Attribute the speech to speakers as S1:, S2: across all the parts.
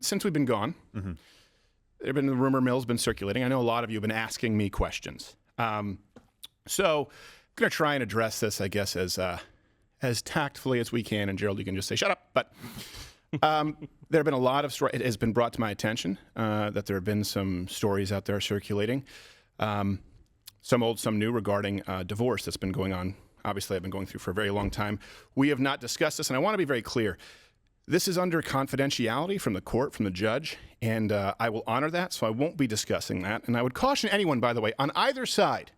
S1: since we've been gone, there have been the rumor mill's been circulating. I know a lot of you have been asking me questions. So I'm going to try and address this, I guess, as tactfully as we can. And Gerald, you can just say, shut up. But there have been a lot of stories. It has been brought to my attention that there have been some stories out there circulating, some old, some new, regarding divorce that's been going on. Obviously, I've been going through for a very long time. We have not discussed this, and I want to be very clear. This is under confidentiality from the court, from the judge, and I will honor that, so I won't be discussing that. And I would caution anyone, by the way, on either side,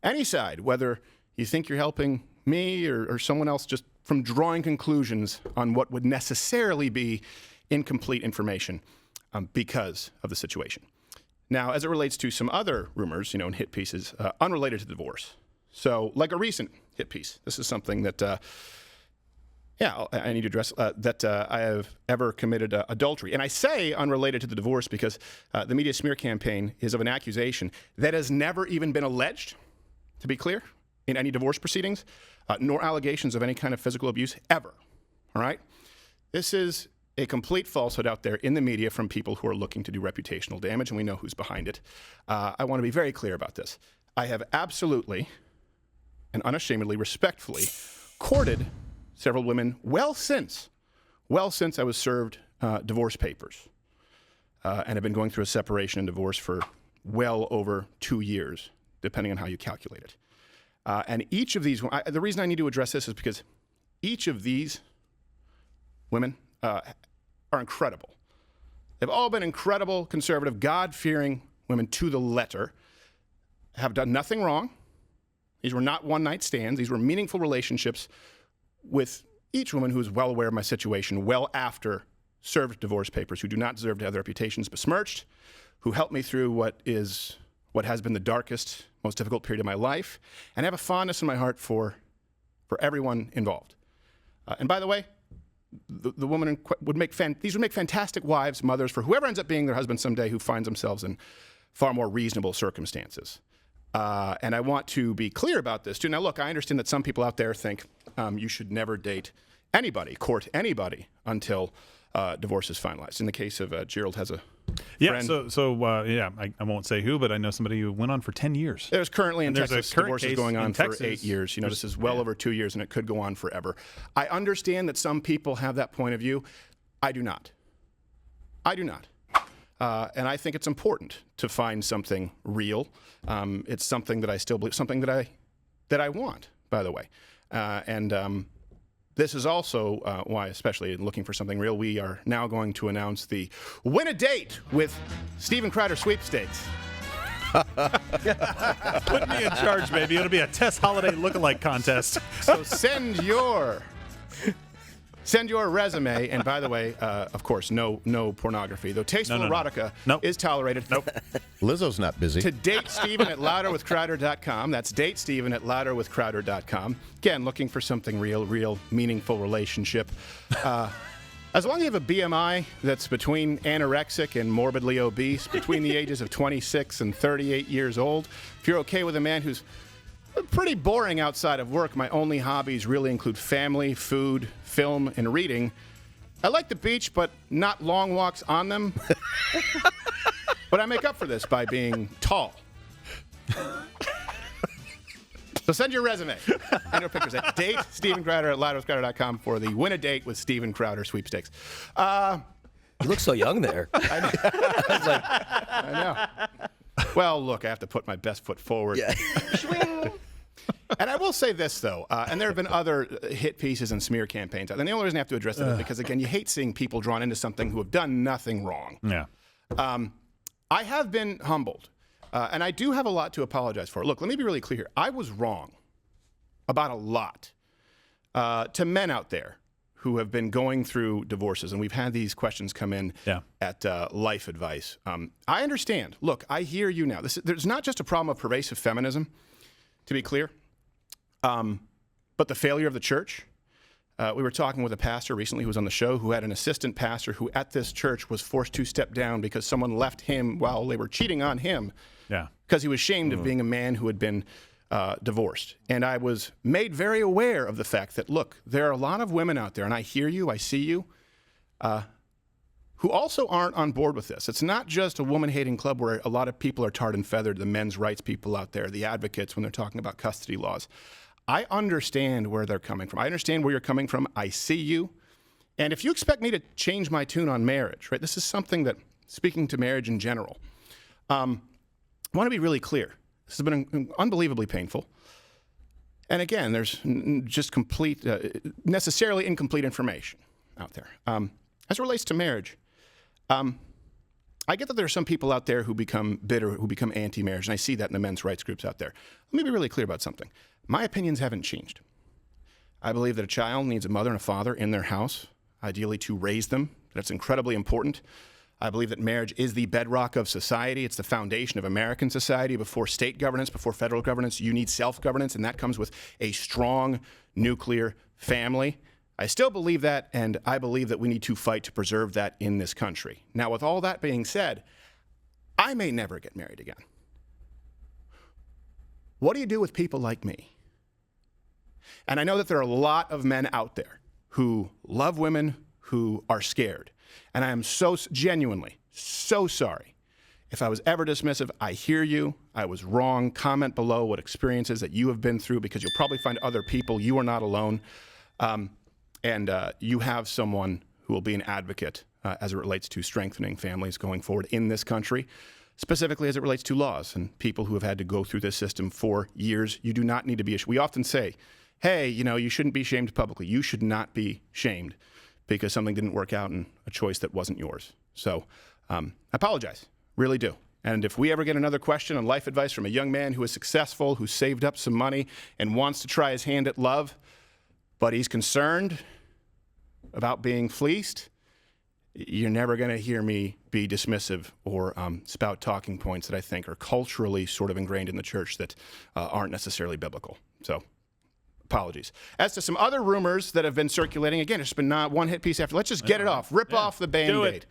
S1: any side, whether you think you're helping me or someone else, just from drawing conclusions on what would necessarily be incomplete information because of the situation. Now, as it relates to some other rumors, and hit pieces unrelated to divorce. So, like a recent hit piece, this is something that, I need to address, that I have ever committed adultery. And I say unrelated to the divorce because the media smear campaign is of an accusation that has never even been alleged, to be clear, in any divorce proceedings, nor allegations of any kind of physical abuse ever. All right? This is a complete falsehood out there in the media from people who are looking to do reputational damage, and we know who's behind it. I want to be very clear about this. I have absolutely and unashamedly, respectfully, courted several women well since I was served divorce papers, and have been going through a separation and divorce for well over 2 years, depending on how you calculate it. And each of these, the reason I need to address this is because each of these women are incredible. They've all been incredible, conservative, God-fearing women to the letter, have done nothing wrong. These were not one-night stands. These were meaningful relationships with each woman who is well aware of my situation, well after served divorce papers, who do not deserve to have their reputations besmirched, who helped me through what has been the darkest, most difficult period of my life, and have a fondness in my heart for everyone involved. And by the way, the woman would make fantastic wives, mothers, for whoever ends up being their husband someday who finds themselves in far more reasonable circumstances. And I want to be clear about this, too. Now, look, I understand that some people out there think you should never date anybody, court anybody, until divorce is finalized. In the case of Gerald has a friend.
S2: I won't say who, but I know somebody who went on for 10 years.
S1: There's currently in
S2: There's
S1: Texas,
S2: a current
S1: divorce is
S2: case
S1: going on
S2: in
S1: for
S2: Texas.
S1: 8 years. This is well over 2 years, and it could go on forever. I understand that some people have that point of view. I do not. And I think it's important to find something real. It's something that I still believe, something that I want, by the way. This is also why, especially in looking for something real, we are now going to announce the Win a Date with Steven Crowder sweepstakes.
S2: Put me in charge, baby. It'll be a Tess Holiday lookalike contest.
S1: So send your resume, and by the way, of course, no pornography. Though tasteful erotica is tolerated.
S3: Lizzo's not busy.
S1: To date Steven at louderwithcrowder.com. That's date Steven at louderwithcrowder.com. Again, looking for something real, meaningful relationship. As long as you have a BMI that's between anorexic and morbidly obese, between the ages of 26 and 38 years old, if you're okay with a man who's pretty boring outside of work, my only hobbies really include family, food, film, and reading. I like the beach, but not long walks on them. But I make up for this by being tall. So send your resume and your pictures at date Steven Crowder at louderwithcrowder.com for the Win a Date with Steven Crowder sweepstakes.
S4: You look so young there.
S1: I know. Well, look, I have to put my best foot forward.
S4: Yeah.
S1: And I will say this, though, and there have been other hit pieces and smear campaigns. And the only reason I have to address it is because, again, you hate seeing people drawn into something who have done nothing wrong.
S2: Yeah.
S1: I have been humbled, and I do have a lot to apologize for. Look, let me be really clear here. I was wrong about a lot to men out there who have been going through divorces, and we've had these questions come in at Life Advice. I understand. Look, I hear you now. There's not just a problem of pervasive feminism, to be clear, but the failure of the church. We were talking with a pastor recently who was on the show who had an assistant pastor who at this church was forced to step down because someone left him while they were cheating on him because he was ashamed of being a man who had been divorced. And I was made very aware of the fact that, look, there are a lot of women out there, and I hear you, I see you, who also aren't on board with this. It's not just a woman-hating club where a lot of people are tarred and feathered, the men's rights people out there, the advocates when they're talking about custody laws. I understand where they're coming from. I understand where you're coming from. I see you. And if you expect me to change my tune on marriage, right, this is something that, speaking to marriage in general, I want to be really clear. This has been unbelievably painful. And again, there's just necessarily incomplete information out there. As it relates to marriage, I get that there are some people out there who become bitter, who become anti-marriage, and I see that in the men's rights groups out there. Let me be really clear about something. My opinions haven't changed. I believe that a child needs a mother and a father in their house, ideally to raise them. That's incredibly important. I believe that marriage is the bedrock of society. It's the foundation of American society. Before state governance, before federal governance, you need self-governance, and that comes with a strong nuclear family. I still believe that, and I believe that we need to fight to preserve that in this country. Now, with all that being said, I may never get married again. What do you do with people like me? And I know that there are a lot of men out there who love women, who are scared. And I am so genuinely so sorry. If I was ever dismissive, I hear you. I was wrong. Comment below what experiences that you have been through, because you'll probably find other people. You are not alone. And you have someone who will be an advocate as it relates to strengthening families going forward in this country, specifically as it relates to laws and people who have had to go through this system for years. You do not need to be ashamed. We often say, hey, you shouldn't be shamed publicly. You should not be shamed because something didn't work out in a choice that wasn't yours. So I apologize, really do. And if we ever get another question on life advice from a young man who is successful, who saved up some money and wants to try his hand at love, but he's concerned about being fleeced, you're never going to hear me be dismissive or spout talking points that I think are culturally sort of ingrained in the church that aren't necessarily biblical. So apologies. As to some other rumors that have been circulating, again, it's been not one hit piece after. Let's just get it off. Rip off the Band-Aid.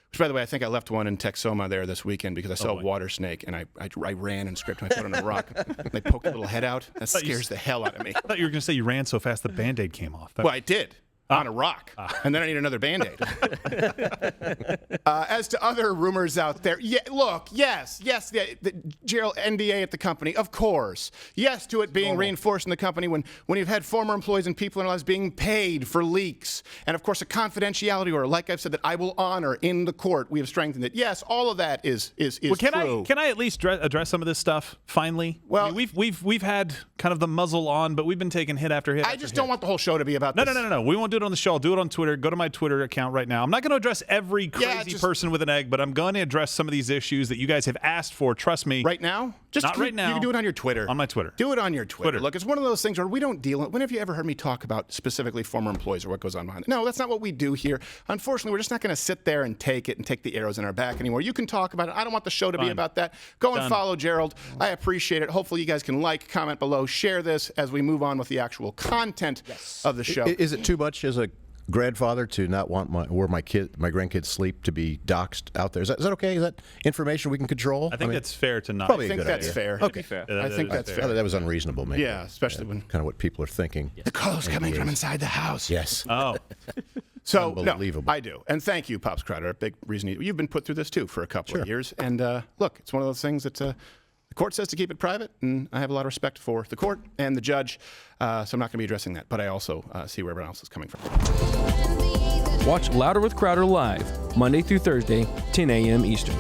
S1: Which, by the way, I think I left one in Texoma there this weekend because I saw a water snake, and I ran and scraped my foot on a rock. They poked a little head out. That scares the hell out of me.
S2: I thought you were going to say you ran so fast the Band-Aid came off.
S1: Well, I did. On a rock. And then I need another Band-Aid. As to other rumors out there, yes, the Gerald NDA at the company, of course. Yes to it being reinforced in the company when you've had former employees and people in our lives being paid for leaks. And, of course, a confidentiality order, like I've said, that I will honor in the court. We have strengthened it. Yes, all of that is true.
S2: Can I at least address some of this stuff, finally?
S1: Well,
S2: I mean, we've had kind of the muzzle on, but we've been taking hit after hit.
S1: I just don't want the whole show to be about this.
S2: No. We won't do it on the show. I'll do it on Twitter. Go to my Twitter account right now. I'm not going to address every crazy person with an egg, but I'm going to address some of these issues that you guys have asked for. Trust me.
S1: Right now?
S2: Not right now.
S1: You can do it on your Twitter.
S2: On my Twitter.
S1: Do it on your Twitter. Look, it's one of those things where we don't deal. When have you ever heard me talk about specifically former employees or what goes on behind it? No, that's not what we do here. Unfortunately, we're just not going to sit there and take the arrows in our back anymore. You can talk about it. I don't want the show to be about that. Go and follow Gerald. I appreciate it. Hopefully you guys can comment below, share this as we move on with the actual content of the show.
S3: Is it too much as a grandfather to not want where my grandkids sleep to be doxxed out there? Is that okay? Is that information we can control?
S2: I think that's fair to not.
S3: Probably
S1: I think
S3: a good
S1: that's
S3: idea.
S1: fair.
S3: Okay.
S1: I think that's fair.
S3: That was unreasonable, maybe.
S1: Yeah, especially when
S3: kind of what people are thinking.
S1: The call's coming from inside the house.
S3: Yes.
S2: Oh.
S1: So,
S3: Unbelievable.
S1: No, I do. And thank you, Pops Crowder. A big reason you've been put through this, too, for a couple of years. And look, it's one of those things that the court says to keep it private, and I have a lot of respect for the court and the judge, so I'm not going to be addressing that. But I also see where everyone else is coming from.
S5: Watch Louder with Crowder live, Monday through Thursday, 10 a.m. Eastern.